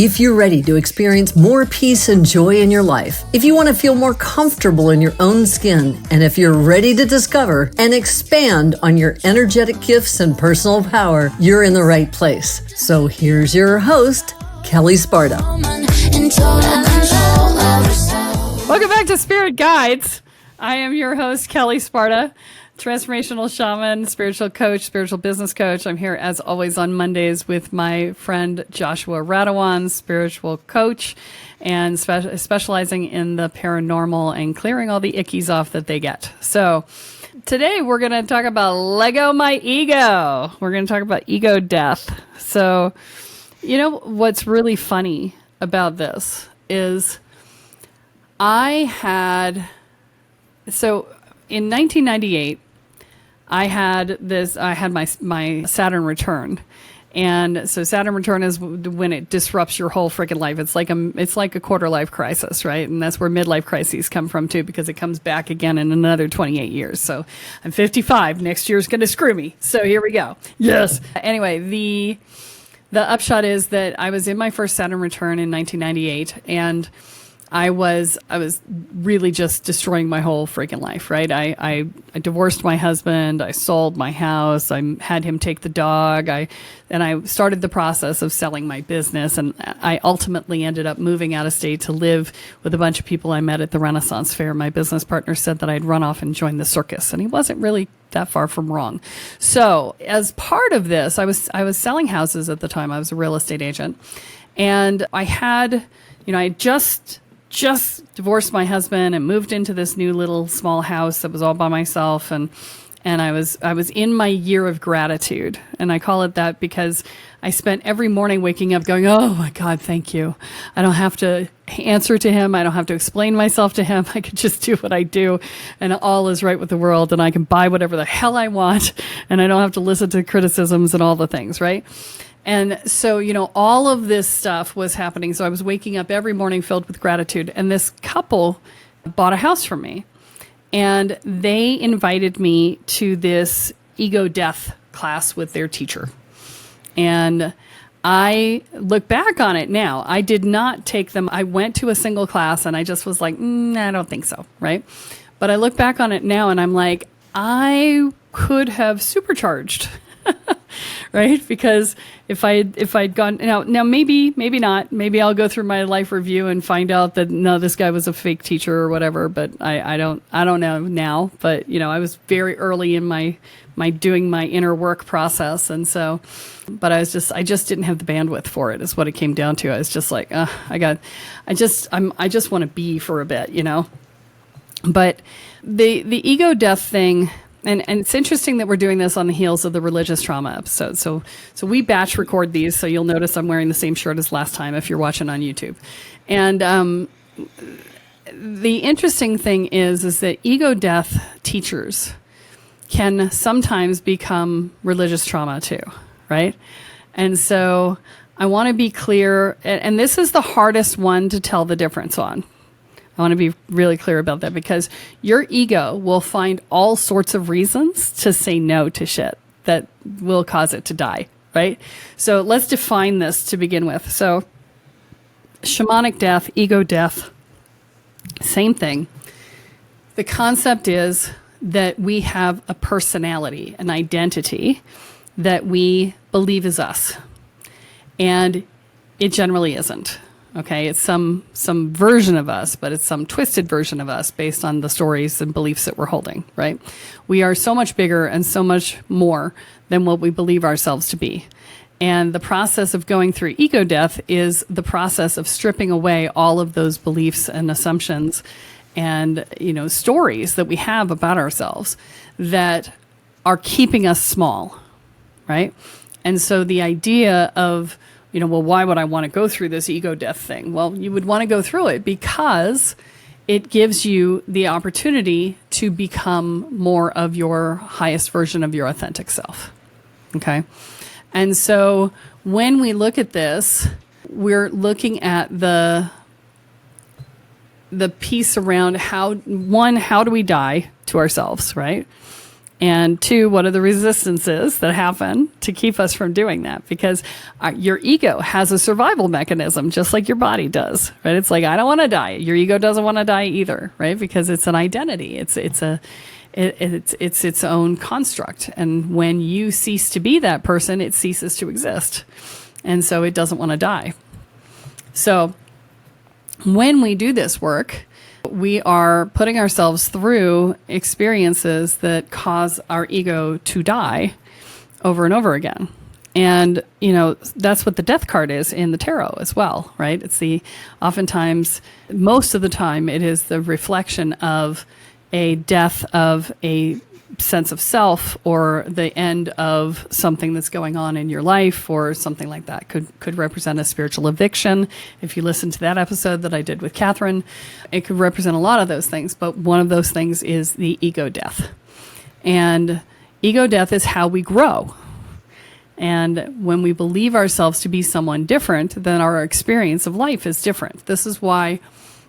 If you're ready to experience more peace and joy in your life, if you want to feel more comfortable in your own skin, and if you're ready to discover and expand on your energetic gifts and personal power, you're in the right place. So here's your host, Kelle Sparta. Welcome back to Spirit Guides. I am your host, Kelle Sparta, transformational shaman, spiritual coach, spiritual business coach. I'm here as always on Mondays with my friend Joshua Radewan, spiritual coach, and specializing in the paranormal and clearing all the ickies off that they get. So today we're going to talk about Leggo my ego. We're going to talk about ego death. So, you know, what's really funny about this is in 1998, I had my Saturn return. And so Saturn return is when it disrupts your whole freaking life. It's like a quarter life crisis, right? And that's where midlife crises come from too, because it comes back again in another 28 years. So I'm 55. Next year's going to screw me. So here we go. Yes. Anyway, the upshot is that I was in my first Saturn return in 1998, and I was really just destroying my whole freaking life, right? I divorced my husband. I sold my house. I had him take the dog. I started the process of selling my business, and I ultimately ended up moving out of state to live with a bunch of people I met at the Renaissance Fair. My business partner said that I'd run off and join the circus, and he wasn't really that far from wrong. So as part of this, I was selling houses at the time. I was a real estate agent, and I had just divorced my husband and moved into this new little small house that was all by myself, and I was in my year of gratitude, and I call it that because I spent every morning waking up going, oh my God, thank you. I don't have to answer to him. I don't have to explain myself to him. I could just do what I do, and all is right with the world, and I can buy whatever the hell I want, and I don't have to listen to criticisms and all the things, right? And so, all of this stuff was happening. So I was waking up every morning filled with gratitude. And this couple bought a house from me. And they invited me to this ego death class with their teacher. And I look back on it now. I did not take them. I went to a single class and I just was like, I don't think so, right? But I look back on it now and I'm like, I could have supercharged. Right? Because if I'd gone now maybe not. Maybe I'll go through my life review and find out that no, this guy was a fake teacher or whatever. But I don't know now. But I was very early in my doing my inner work process, and so. But I just didn't have the bandwidth for it. Is what it came down to. I was just like, I just want to be for a bit, But the ego death thing. And it's interesting that we're doing this on the heels of the religious trauma episode. So we batch record these, so you'll notice I'm wearing the same shirt as last time if you're watching on YouTube. And the interesting thing is that ego death teachers can sometimes become religious trauma too, right? And so I want to be clear, and this is the hardest one to tell the difference on. I want to be really clear about that, because your ego will find all sorts of reasons to say no to shit that will cause it to die, right? So let's define this to begin with. So shamanic death, ego death, same thing. The concept is that we have a personality, an identity that we believe is us. And it generally isn't. Okay, it's some version of us, but it's some twisted version of us based on the stories and beliefs that we're holding, right? We are so much bigger and so much more than what we believe ourselves to be. And the process of going through ego death is the process of stripping away all of those beliefs and assumptions and, stories that we have about ourselves that are keeping us small, right? And so the idea of why would I want to go through this ego death thing? Well, you would want to go through it because it gives you the opportunity to become more of your highest version of your authentic self. Okay? And so when we look at this, we're looking at the piece around how do we die to ourselves, right? And two, what are the resistances that happen to keep us from doing that? Because your ego has a survival mechanism, just like your body does, right? It's like, I don't want to die. Your ego doesn't want to die either, right? Because it's an identity. It's its own construct. And when you cease to be that person, it ceases to exist. And so it doesn't want to die. So when we do this work, we are putting ourselves through experiences that cause our ego to die over and over again. And, that's what the death card is in the tarot as well, right? It's oftentimes, most of the time, it is the reflection of a death of a sense of self or the end of something that's going on in your life or something like that. Could represent a spiritual eviction. If you listen to that episode that I did with Catherine, it could represent a lot of those things, but one of those things is the ego death. And ego death is how we grow. And when we believe ourselves to be someone different, then our experience of life is different. This is why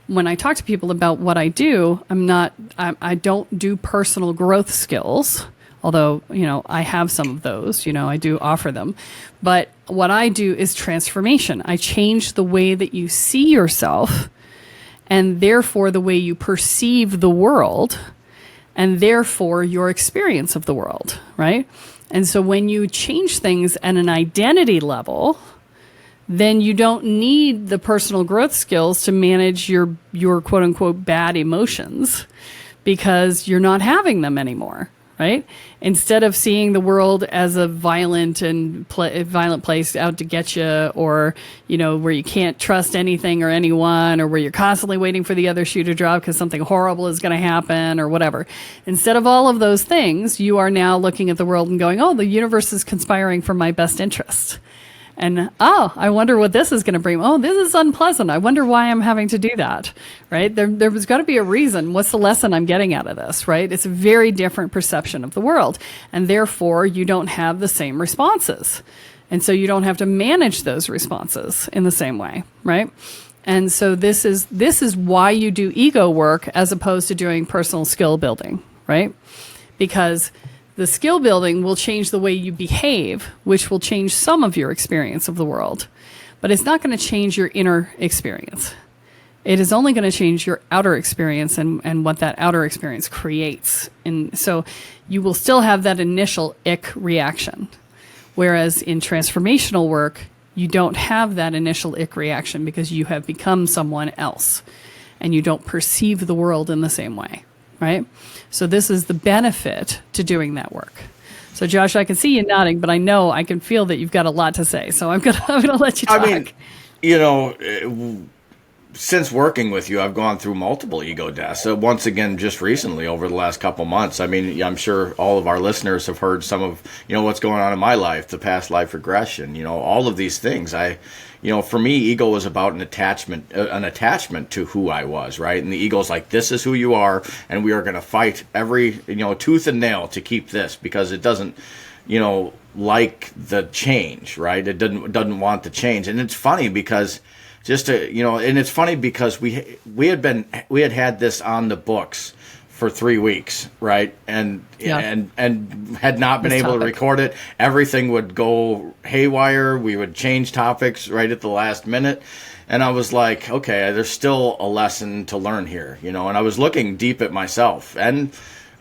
when I talk to people about what I do, I don't do personal growth skills, although, I have some of those, I do offer them. But what I do is transformation. I change the way that you see yourself and therefore the way you perceive the world and therefore your experience of the world, right? And so when you change things at an identity level, then you don't need the personal growth skills to manage your quote unquote bad emotions because you're not having them anymore, right? Instead of seeing the world as a violent place out to get you, or, where you can't trust anything or anyone, or where you're constantly waiting for the other shoe to drop because something horrible is going to happen or whatever. Instead of all of those things, you are now looking at the world and going, oh, the universe is conspiring for my best interest. And, I wonder what this is going to bring. Oh, this is unpleasant. I wonder why I'm having to do that, right? There's got to be a reason. What's the lesson I'm getting out of this, right? It's a very different perception of the world. And therefore, you don't have the same responses. And so you don't have to manage those responses in the same way, right? And so this is why you do ego work as opposed to doing personal skill building, right? Because the skill building will change the way you behave, which will change some of your experience of the world. But it's not going to change your inner experience. It is only going to change your outer experience and what that outer experience creates. And so you will still have that initial ick reaction. Whereas in transformational work, you don't have that initial ick reaction because you have become someone else and you don't perceive the world in the same way, right? So this is the benefit to doing that work. So Josh, I can see you nodding, but I can feel that you've got a lot to say. So I'm gonna let you talk. Since working with you, I've gone through multiple ego deaths. Once again, just recently over the last couple months. I'm sure all of our listeners have heard some of, what's going on in my life, the past life regression, all of these things. For me, ego was about an attachment to who I was, right? And the ego's like, this is who you are, and we are going to fight every, tooth and nail to keep this because it doesn't, like the change, right? It doesn't want the change. And it's funny because we had this on the books for 3 weeks, right? And had not been able to record it. Everything would go haywire. We would change topics right at the last minute. And I was like, okay, there's still a lesson to learn here, and I was looking deep at myself and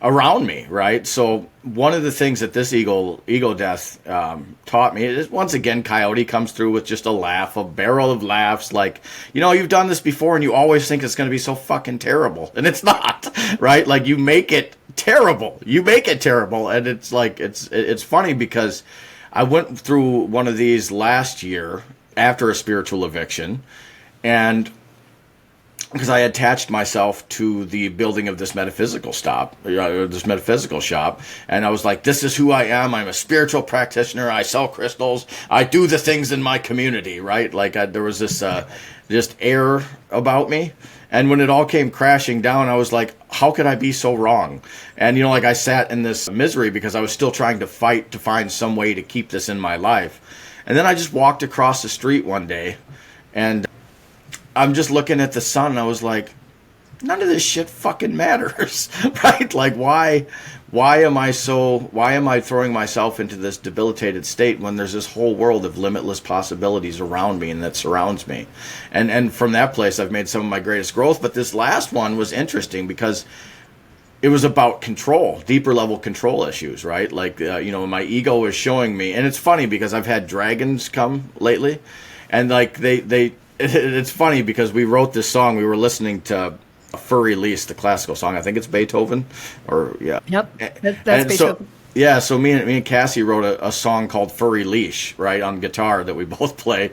around me, right? So one of the things that this ego death taught me is, once again, Coyote comes through with just a barrel of laughs, like, you've done this before and you always think it's going to be so fucking terrible. And it's not, right? Like, you make it terrible. And it's like, it's funny because I went through one of these last year after a spiritual eviction, and because I attached myself to the building of this metaphysical shop, and I was like, this is who I am. I'm a spiritual practitioner. I sell crystals. I do the things in my community, right? Like, there was this just air about me. And when it all came crashing down, I was like, how could I be so wrong? And, I sat in this misery because I was still trying to fight to find some way to keep this in my life. And then I just walked across the street one day, and I'm just looking at the sun, and I was like, none of this shit fucking matters, right? Like, why am I throwing myself into this debilitated state when there's this whole world of limitless possibilities around me and that surrounds me? And from that place, I've made some of my greatest growth. But this last one was interesting because it was about control, deeper level control issues, right? Like, my ego was showing me, and it's funny because I've had dragons come lately, and like it's funny because we wrote this song. We were listening to Furry Leash, the classical song. I think it's Beethoven, or yeah. Yep, that's Beethoven. So me and Cassie wrote a song called Furry Leash, right, on guitar that we both play.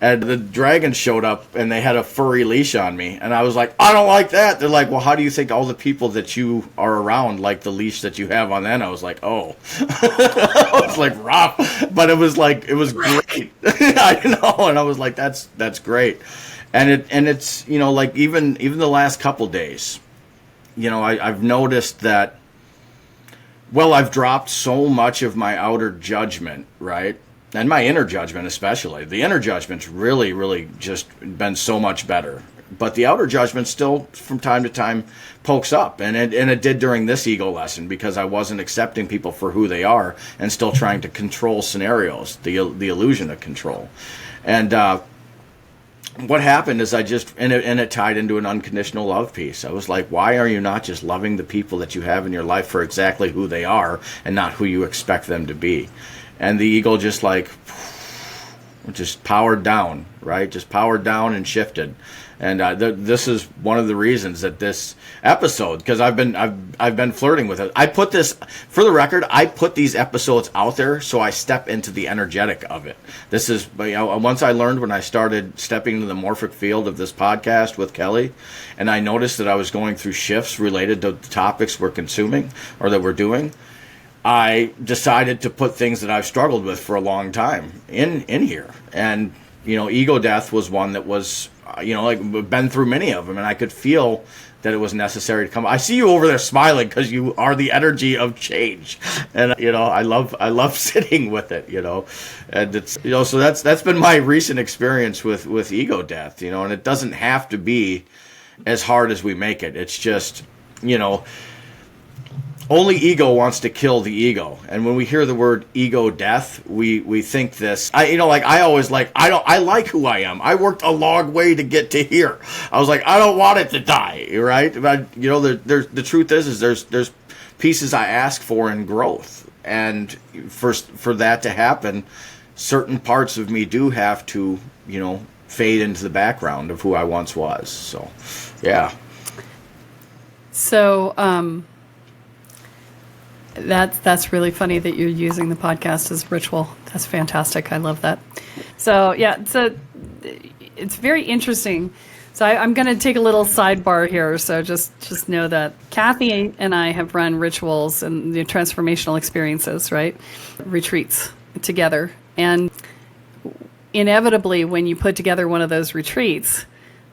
And the dragon showed up and they had a furry leash on me. And I was like, I don't like that. They're like, well, how do you think all the people that you are around like the leash that you have on them? I was like, oh. I was like, rough. But it was great. I know. And I was like, that's great. And it's, like even the last couple days, I've noticed that, well, I've dropped so much of my outer judgment, right? And my inner judgment especially. The inner judgment's really, really just been so much better. But the outer judgment still, from time to time, pokes up. And it did during this ego lesson because I wasn't accepting people for who they are and still trying to control scenarios, the illusion of control. And what happened is it tied into an unconditional love piece. I was like, why are you not just loving the people that you have in your life for exactly who they are and not who you expect them to be? And the ego just powered down, right? Just powered down and shifted. And this is one of the reasons that this episode, because I've been flirting with it. I put this, for the record, I put these episodes out there so I step into the energetic of it. This is, once I learned when I started stepping into the morphic field of this podcast with Kelly, and I noticed that I was going through shifts related to the topics we're consuming or that we're doing, I decided to put things that I've struggled with for a long time in here. And, ego death was one that was, we've been through many of them, and I could feel that it was necessary to come. I see you over there smiling because you are the energy of change. And, I love sitting with it, and it's, so that's been my recent experience with ego death, and it doesn't have to be as hard as we make it. It's just, only ego wants to kill the ego. And when we hear the word ego death, we think this. I like who I am. I worked a long way to get to here. I was like, I don't want it to die, right? But the truth is there's pieces I ask for in growth, and for that to happen, certain parts of me do have to fade into the background of who I once was. So, yeah. So, That's really funny that you're using the podcast as ritual. That's fantastic. I love that. So yeah, it's very interesting. So I'm going to take a little sidebar here. So just know that Kathy and I have run rituals and the transformational experiences, right? Retreats together. And inevitably, when you put together one of those retreats,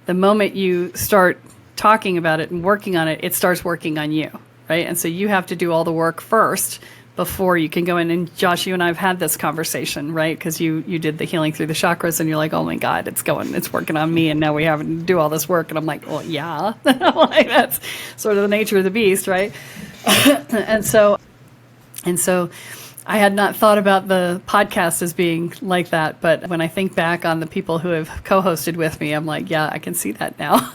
the moment you start talking about it and working on it, it starts working on you. Right. And so you have to do all the work first before you can go in. And Josh, you and I have had this conversation, right? Because you did the healing through the chakras and you're like, oh my God, it's working on me. And now we have to do all this work. And I'm like, well, yeah, like that's sort of the nature of the beast. Right. And so I had not thought about the podcast as being like that. But when I think back on the people who have co-hosted with me, I'm like, yeah, I can see that now.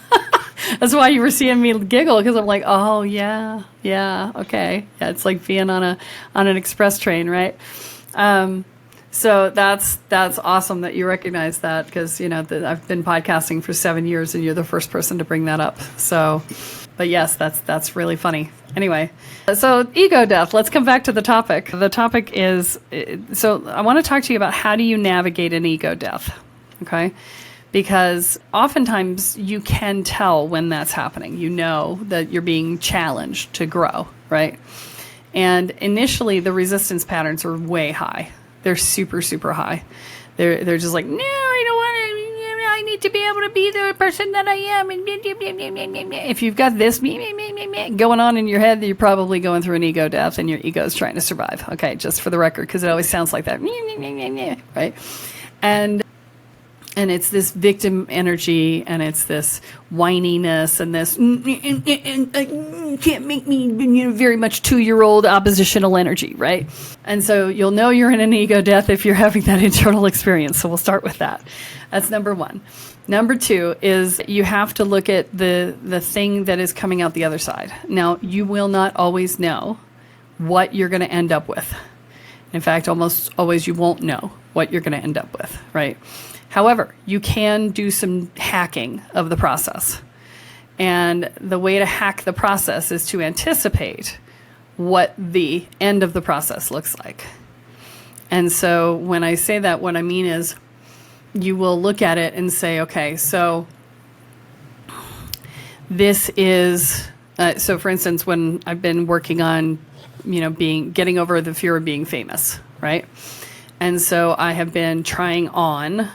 That's why you were seeing me giggle, because I'm like, oh yeah, okay, yeah. It's like being on an express train, right? So that's awesome that you recognize that, because I've been podcasting for 7 years, and you're the first person to bring that up. So, but yes, that's really funny. Anyway, so ego death. Let's come back to the topic. The topic is, so I want to talk to you about how do you navigate an ego death, okay? Because oftentimes you can tell when that's happening. You know that you're being challenged to grow, right? And initially, the resistance patterns are way high. They're super, super high. They're just like, no, I don't want to. I need to be able to be the person that I am. If you've got this going on in your head, you're probably going through an ego death, and your ego is trying to survive. Okay, just for the record, because it always sounds like that, right? And it's this victim energy, and it's this whininess, and this can't make me, very much 2-year-old oppositional energy, right? And so you'll know you're in an ego death if you're having that internal experience. So we'll start with that. That's number one. Number two is you have to look at the thing that is coming out the other side. Now, you will not always know what you're going to end up with. In fact, almost always you won't know what you're going to end up with, right? However, you can do some hacking of the process. And the way to hack the process is to anticipate what the end of the process looks like. And so when I say that, what I mean is you will look at it and say, okay, so this is, so for instance, when I've been working on, getting over the fear of being famous, right? And so I have been trying on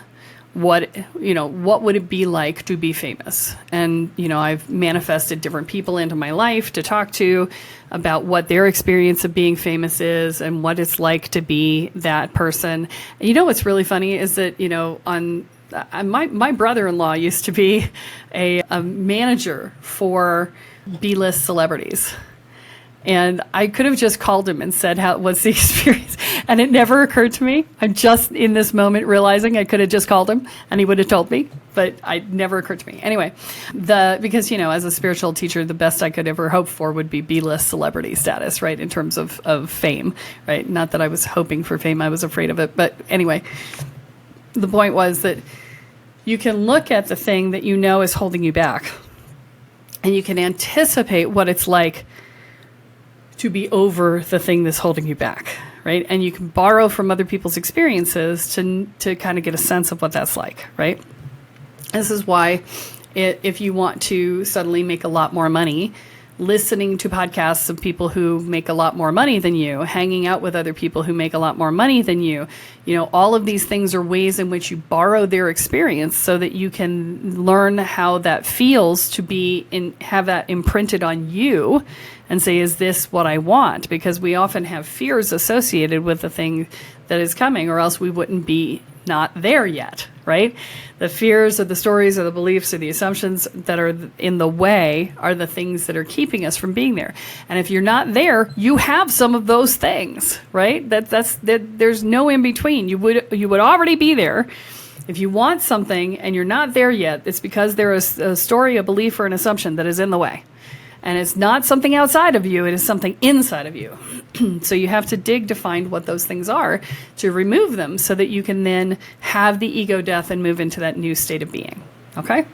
what would it be like to be famous? And, I've manifested different people into my life to talk to about what their experience of being famous is and what it's like to be that person. And what's really funny is that, my brother-in-law used to be a manager for B-list celebrities. And I could have just called him and said, what's the experience? And it never occurred to me. I'm just in this moment realizing I could have just called him and he would have told me, but it never occurred to me. Anyway, because, as a spiritual teacher, the best I could ever hope for would be B-list celebrity status, right? In terms of fame, right? Not that I was hoping for fame. I was afraid of it. But anyway, the point was that you can look at the thing that is holding you back, and you can anticipate what it's like to be over the thing that's holding you back, right? And you can borrow from other people's experiences to kind of get a sense of what that's like, right? This is why if you want to suddenly make a lot more money, listening to podcasts of people who make a lot more money than you, hanging out with other people who make a lot more money than you, all of these things are ways in which you borrow their experience so that you can learn how that feels to have that imprinted on you and say, is this what I want? Because we often have fears associated with the thing that is coming, or else we wouldn't be not there yet, right? The fears or the stories or the beliefs or the assumptions that are in the way are the things that are keeping us from being there. And if you're not there, you have some of those things, right? There's no in between. You would already be there. If you want something and you're not there yet, it's because there is a story, a belief, or an assumption that is in the way. And it's not something outside of you, it is something inside of you. So you have to dig to find what those things are to remove them so that you can then have the ego death and move into that new state of being. Okay?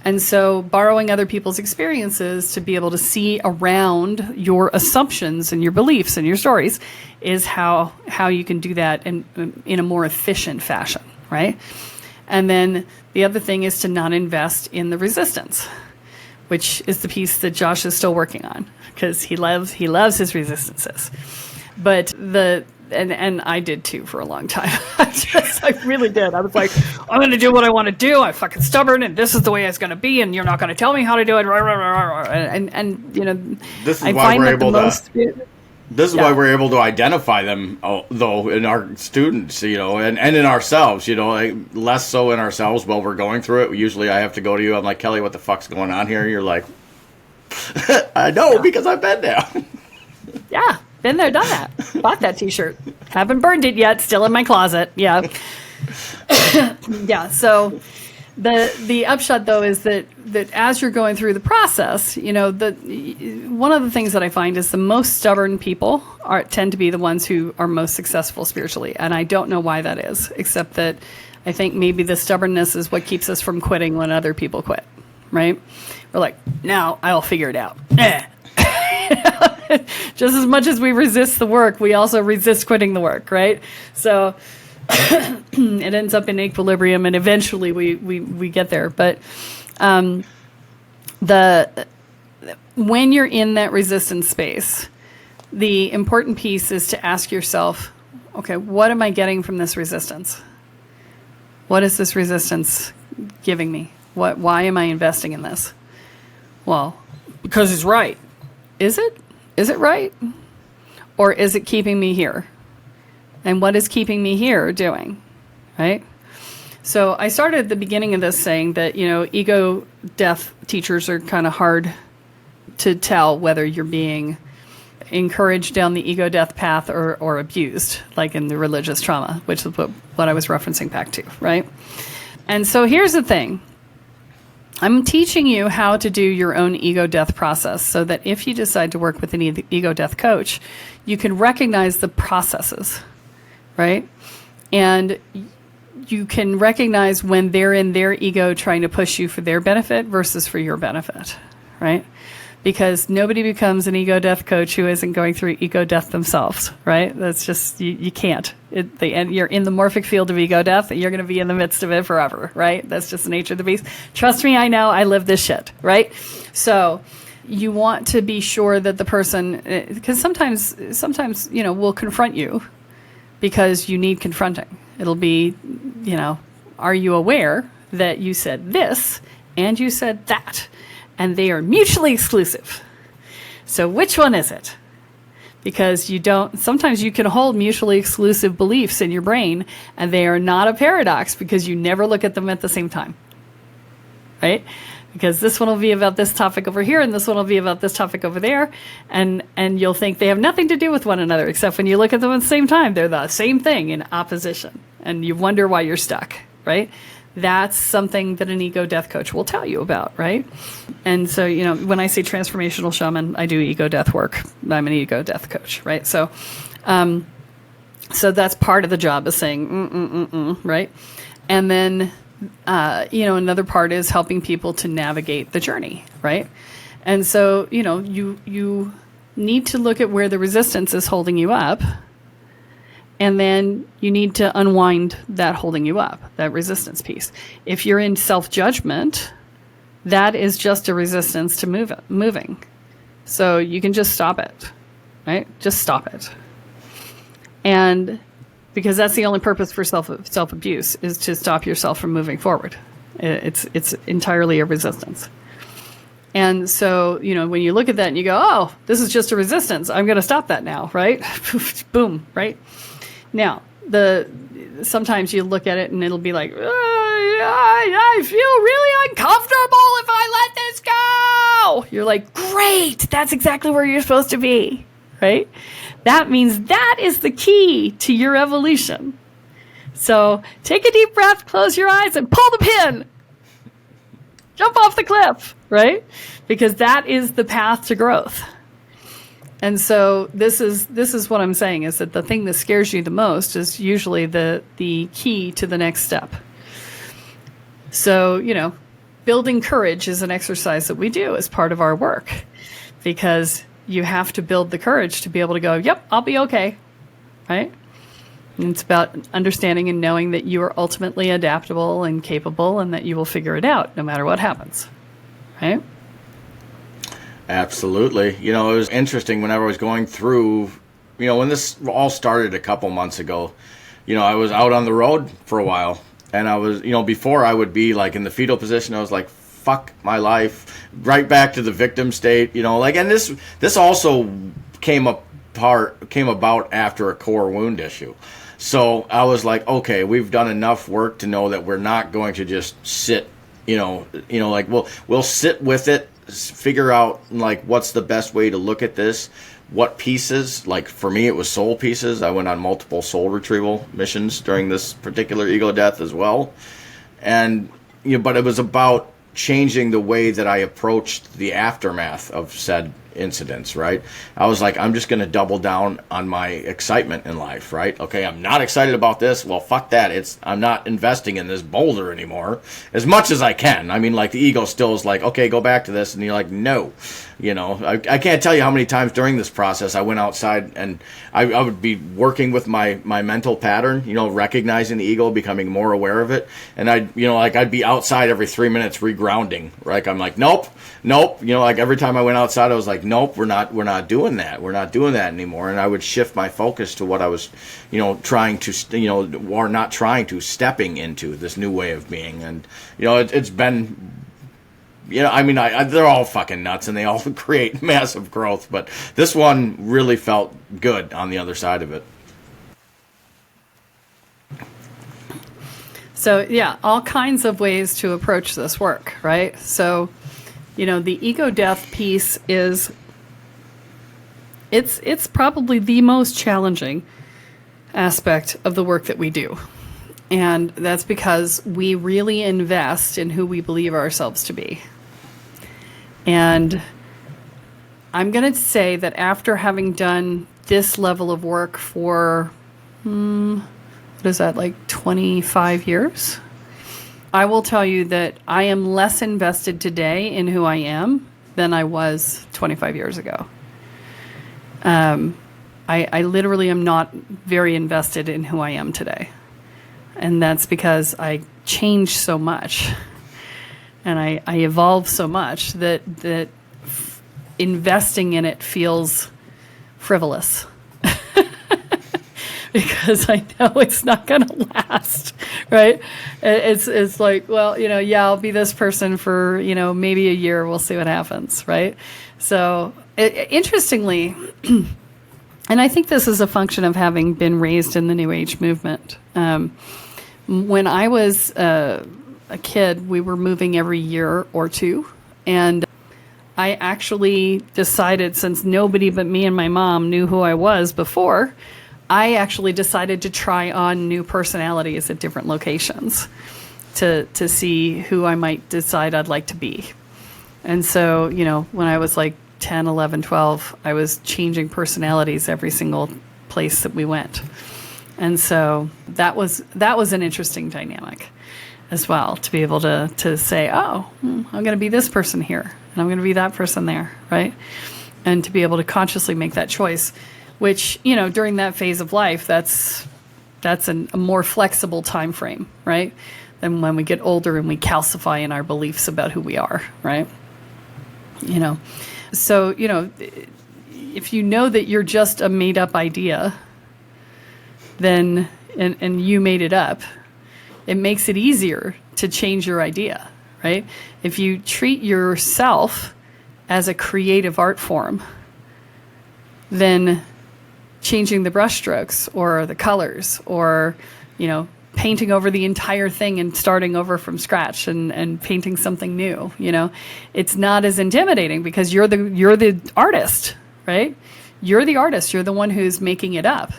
And so borrowing other people's experiences to be able to see around your assumptions and your beliefs and your stories is how you can do that in a more efficient fashion, right? And then the other thing is to not invest in the resistance, which is the piece that Josh is still working on because he loves his resistances. But and I did too for a long time. I really did. I was like, I'm going to do what I want to do. I'm fucking stubborn, and this is the way it's going to be, and you're not going to tell me how to do it. And this is why we're able to. This is why we're able to identify them, though, in our students, and in ourselves, less so in ourselves while we're going through it. Usually I have to go to you. I'm like, Kelly, what the fuck's going on here? You're like, I know, because I've been there. Yeah, been there, done that. Bought that T-shirt. Haven't burned it yet. Still in my closet. Yeah. Yeah, so the upshot, though, is that as you're going through the process, one of the things that I find is the most stubborn people tend to be the ones who are most successful spiritually. And I don't know why that is, except that I think maybe the stubbornness is what keeps us from quitting when other people quit, right? We're like, now I'll figure it out. Just as much as we resist the work, we also resist quitting the work, right? So it ends up in equilibrium, and eventually we get there. But when you're in that resistance space, the important piece is to ask yourself, okay, what am I getting from this resistance? What is this resistance giving me? Why am I investing in this? Well, because it's right. Is it? Is it right? Or is it keeping me here? And what is keeping me here doing? Right? So I started at the beginning of this saying that, ego death teachers are kind of hard to tell whether you're being encouraged down the ego death path or abused, like in the religious trauma, which is what I was referencing back to, right? And so here's the thing. I'm teaching you how to do your own ego death process so that if you decide to work with an ego death coach, you can recognize the processes, right? And you can recognize when they're in their ego trying to push you for their benefit versus for your benefit, right? Because nobody becomes an ego death coach who isn't going through ego death themselves, right? That's just, you can't. You're in the morphic field of ego death, and you're going to be in the midst of it forever, right? That's just the nature of the beast. Trust me, I know, I live this shit, right? So you want to be sure that the person, because sometimes, will confront you because you need confronting. It'll be, are you aware that you said this and you said that? And they are mutually exclusive. So which one is it? Because sometimes you can hold mutually exclusive beliefs in your brain, and they are not a paradox because you never look at them at the same time, right? Because this one will be about this topic over here, and this one will be about this topic over there, and you'll think they have nothing to do with one another, except when you look at them at the same time, they're the same thing in opposition, and you wonder why you're stuck, right? That's something that an ego death coach will tell you about, right? And so, when I say transformational shaman, I do ego death work. I'm an ego death coach, right? So, so that's part of the job, is saying, right? And then, another part is helping people to navigate the journey, right? And so, you need to look at where the resistance is holding you up. And then you need to unwind that holding you up, that resistance piece. If you're in self-judgment, that is just a resistance to moving. So you can just stop it, right? Just stop it. And because that's the only purpose for self-abuse, is to stop yourself from moving forward. It's entirely a resistance. And so, when you look at that and you go, oh, this is just a resistance, I'm going to stop that now, right? Boom, right? Now, sometimes you look at it and it'll be like, I feel really uncomfortable if I let this go. You're like, great, that's exactly where you're supposed to be, right? That means that is the key to your evolution. So take a deep breath, close your eyes, and pull the pin. Jump off the cliff, right? Because that is the path to growth. And so this is what I'm saying, is that the thing that scares you the most is usually the key to the next step. So, building courage is an exercise that we do as part of our work, because you have to build the courage to be able to go, yep, I'll be okay, right? And it's about understanding and knowing that you are ultimately adaptable and capable, and that you will figure it out no matter what happens, right? Absolutely. It was interesting whenever I was going through, when this all started a couple months ago, I was out on the road for a while, and I was, before I would be like in the fetal position, I was like, fuck my life, right back to the victim state, and this also came about after a core wound issue. So I was like, okay, we've done enough work to know that we're not going to just sit, like we'll sit with it, figure out like what's the best way to look at this, what pieces, like for me it was soul pieces. I went on multiple soul retrieval missions during this particular ego death as well, and but it was about changing the way that I approached the aftermath of said incidents, right? I was like, I'm just going to double down on my excitement in life, right? Okay, I'm not excited about this. Well, fuck that. I'm not investing in this boulder anymore as much as I can. I mean, like the ego still is like, okay, go back to this. And you're like, no. I can't tell you how many times during this process I went outside and I would be working with my mental pattern, recognizing the ego, becoming more aware of it. And I'd be outside every 3 minutes regrounding, right? I'm like, nope. Like every time I went outside, I was like, nope, we're not doing that. We're not doing that anymore. And I would shift my focus to what I was, trying to, or not trying to, stepping into this new way of being. And, it's been, they're all fucking nuts and they all create massive growth. But this one really felt good on the other side of it. So yeah, all kinds of ways to approach this work, right? So, the ego death piece is, it's probably the most challenging aspect of the work that we do. And that's because we really invest in who we believe ourselves to be. And I'm going to say that after having done this level of work for, what is that, like 25 years? I will tell you that I am less invested today in who I am than I was 25 years ago. I literally am not very invested in who I am today. And that's because I changed so much and I evolved so much that investing in it feels frivolous because I know it's not going to last, right? It's like, well, I'll be this person for, maybe a year. We'll see what happens, right? So interestingly, and I think this is a function of having been raised in the New Age movement. When I was a kid, we were moving every year or two. And I actually decided, since nobody but me and my mom knew who I was before, I actually decided to try on new personalities at different locations to see who I might decide I'd like to be. And so, when I was like 10, 11, 12, I was changing personalities every single place that we went. And so that was an interesting dynamic as well, to be able to say, oh, I'm going to be this person here, and I'm going to be that person there, right? And to be able to consciously make that choice, which, during that phase of life, that's a more flexible time frame, right? Than when we get older and we calcify in our beliefs about who we are, right? So, if you know that you're just a made-up idea, then, and you made it up, it makes it easier to change your idea, right? If you treat yourself as a creative art form, then changing the brushstrokes or the colors or, painting over the entire thing and starting over from scratch and painting something new, it's not as intimidating because you're the artist, right? You're the artist. You're the one who's making it up.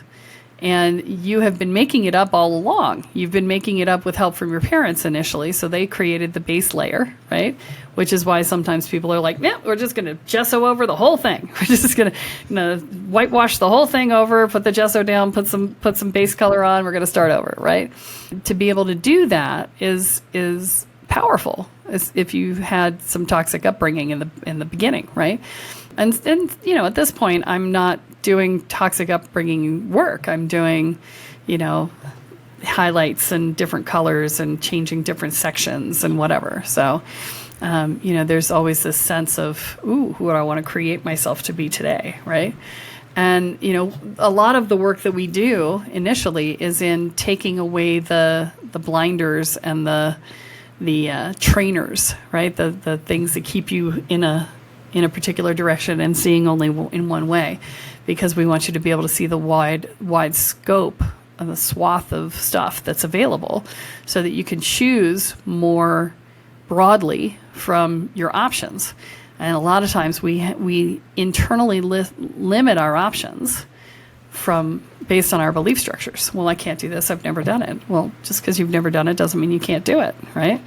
And you have been making it up all along. You've been making it up with help from your parents initially, so they created the base layer, right? Which is why sometimes people are like, "Yeah, we're just going to gesso over the whole thing. We're just going to whitewash the whole thing over, put the gesso down, put some base color on. We're going to start over," right? To be able to do that is powerful. If you had some toxic upbringing in the beginning, right? And at this point, I'm not doing toxic upbringing work. I'm doing, highlights and different colors and changing different sections and whatever. So, there's always this sense of, ooh, who do I want to create myself to be today, right? And, a lot of the work that we do initially is in taking away the blinders and the trainers, right? The things that keep you in a particular direction and seeing only in one way, because we want you to be able to see the wide scope of the swath of stuff that's available so that you can choose more broadly from your options. And a lot of times we internally limit our options based on our belief structures. Well, I can't do this. I've never done it. Well, just because you've never done it doesn't mean you can't do it, right?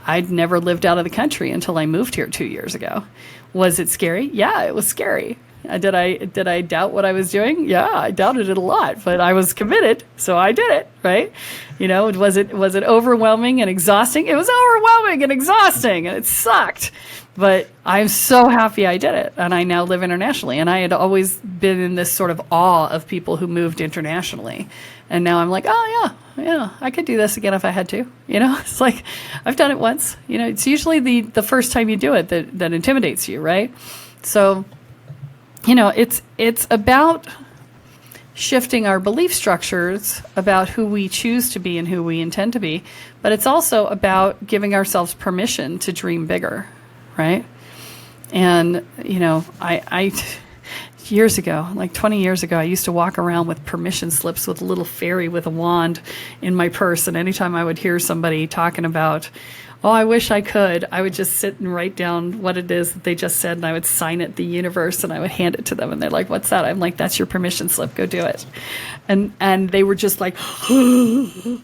I'd never lived out of the country until I moved here 2 years ago. Was it scary? Yeah, it was scary. Did I doubt what I was doing? Yeah, I doubted it a lot, but I was committed, so I did it, right? Was it overwhelming and exhausting? It was overwhelming and exhausting, and it sucked. But I'm so happy I did it, and I now live internationally. And I had always been in this sort of awe of people who moved internationally. And now I'm like, oh, yeah, I could do this again if I had to. It's like, I've done it once. It's usually the first time you do it that intimidates you, right? So, it's about shifting our belief structures about who we choose to be and who we intend to be. But it's also about giving ourselves permission to dream bigger. Right. And, I years ago, like 20 years ago, I used to walk around with permission slips with a little fairy with a wand in my purse. And anytime I would hear somebody talking about, oh, I wish I could, I would just sit and write down what it is that they just said, and I would sign it, the universe, and I would hand it to them. And they're like, what's that? I'm like, that's your permission slip. Go do it. And they were just like, you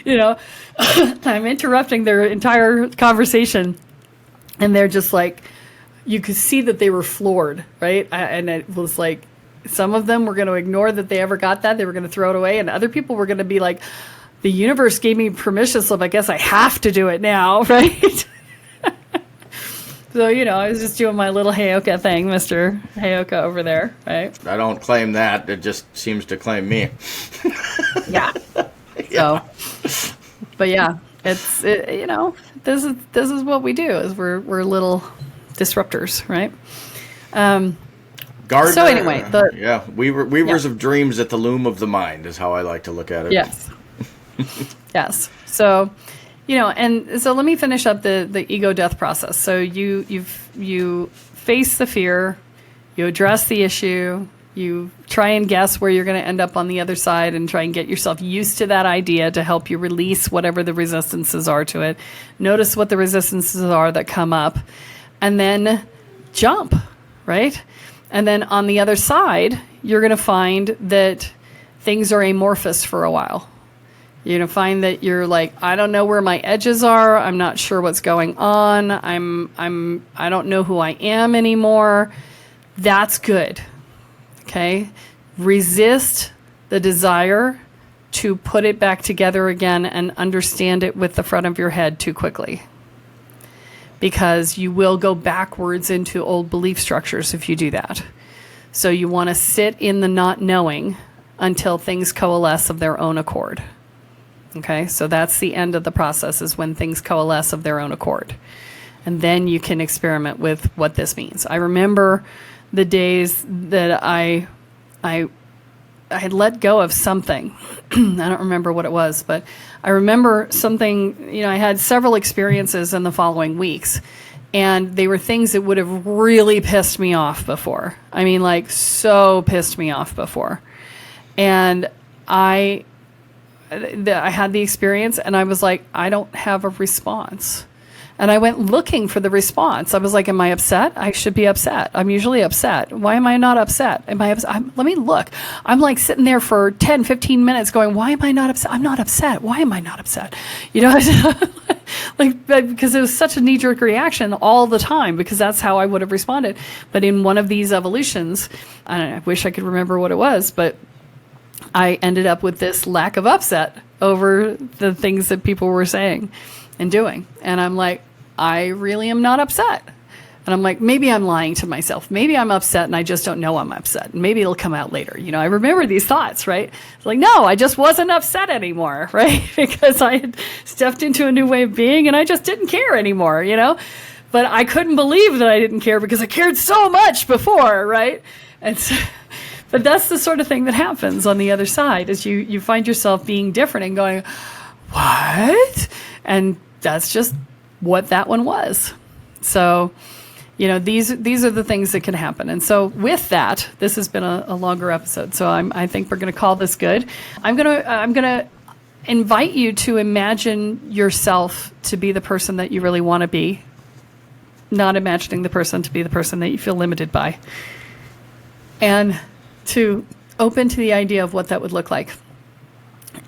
know, I'm interrupting their entire conversation. And they're just like, you could see that they were floored, right? And it was like, some of them were going to ignore that they ever got that. They were going to throw it away. And other people were going to be like, the universe gave me permission slip. I guess I have to do it now, right? So, you know, I was just doing my little Heyoka thing, Mr. Heyoka over there, right? I don't claim that. It just seems to claim me. Yeah. So, but yeah, you know, this is what we do, is we're little disruptors, right? Gardner, so anyway, weavers of dreams at the loom of the mind is how I like to look at it. Yes. Yes. So, you know, and so let me finish up the ego death process. So you face the fear, you address the issue, you try and guess where you're going to end up on the other side, and try and get yourself used to that idea to help you release whatever the resistances are to it. Notice what the resistances are that come up, and then jump, right? And then on the other side, you're going to find that things are amorphous for a while. You're going to find that you're like, I don't know where my edges are. I'm not sure what's going on. I don't know who I am anymore. That's good. Okay? Resist the desire to put it back together again and understand it with the front of your head too quickly. Because you will go backwards into old belief structures if you do that. So you want to sit in the not knowing until things coalesce of their own accord. Okay, so that's the end of the process, is when things coalesce of their own accord. And then you can experiment with what this means. I remember the days that I had let go of something. I don't remember what it was, but I remember something, you know, I had several experiences in the following weeks, and they were things that would have really pissed me off before. I mean, like, so pissed me off before. And I had the experience, and I was like, I don't have a response. And I went looking for the response. I was like, am I upset? I should be upset. I'm usually upset. Why am I not upset? Am I upset? Let me look. I'm like sitting there for 10, 15 minutes going, why am I not upset? I'm not upset. Why am I not upset? You know, like, because it was such a knee-jerk reaction all the time, because that's how I would have responded. But in one of these evolutions, I wish I could remember what it was, but I ended up with this lack of upset over the things that people were saying and doing. And I'm like, I really am not upset. And I'm like, maybe I'm lying to myself. Maybe I'm upset and I just don't know I'm upset. Maybe it'll come out later. You know, I remember these thoughts, right? It's like, no, I just wasn't upset anymore, right? Because I had stepped into a new way of being and I just didn't care anymore, you know? But I couldn't believe that I didn't care because I cared so much before, right? And so, but that's the sort of thing that happens on the other side, is you find yourself being different and going, what? And that's just what that one was. So, you know, these are the things that can happen. And so with that, this has been a longer episode. So I think we're going to call this good. I'm going to invite you to imagine yourself to be the person that you really want to be, not imagining the person to be the person that you feel limited by. And to open to the idea of what that would look like,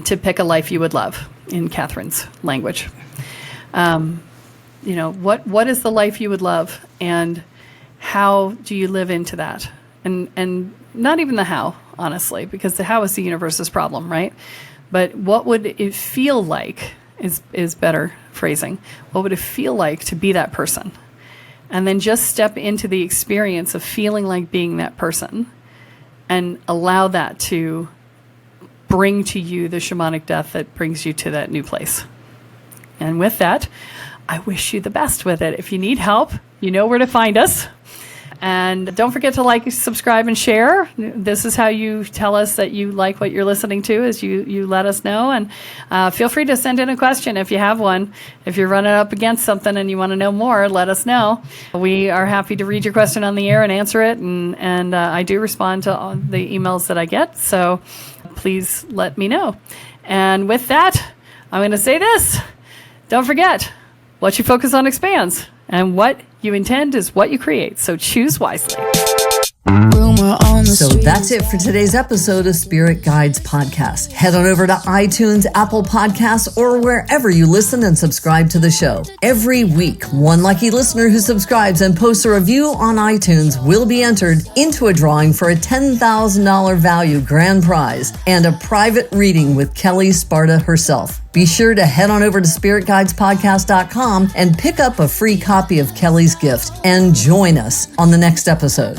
to pick a life you would love, in Catherine's language. You know, what is the life you would love, and how do you live into that? And not even the how, honestly, because the how is the universe's problem, right? But what would it feel like is better phrasing. What would it feel like to be that person? And then just step into the experience of feeling like being that person, and allow that to bring to you the shamanic death that brings you to that new place. And with that, I wish you the best with it. If you need help, you know where to find us. And don't forget to like, subscribe, and share. This is how you tell us that you like what you're listening to, is you let us know. And feel free to send in a question if you have one. If you're running up against something and you want to know more, let us know. We are happy to read your question on the air and answer it. And I do respond to all the emails that I get. So please let me know. And with that, I'm going to say this. Don't forget, what you focus on expands, and what you intend is what you create. So choose wisely. So that's it for today's episode of Spirit Guides Podcast. Head on over to iTunes, Apple Podcasts, or wherever you listen and subscribe to the show. Every week, one lucky listener who subscribes and posts a review on iTunes will be entered into a drawing for a $10,000 value grand prize and a private reading with Kelle Sparta herself. Be sure to head on over to spiritguidespodcast.com and pick up a free copy of Kelle's gift and join us on the next episode.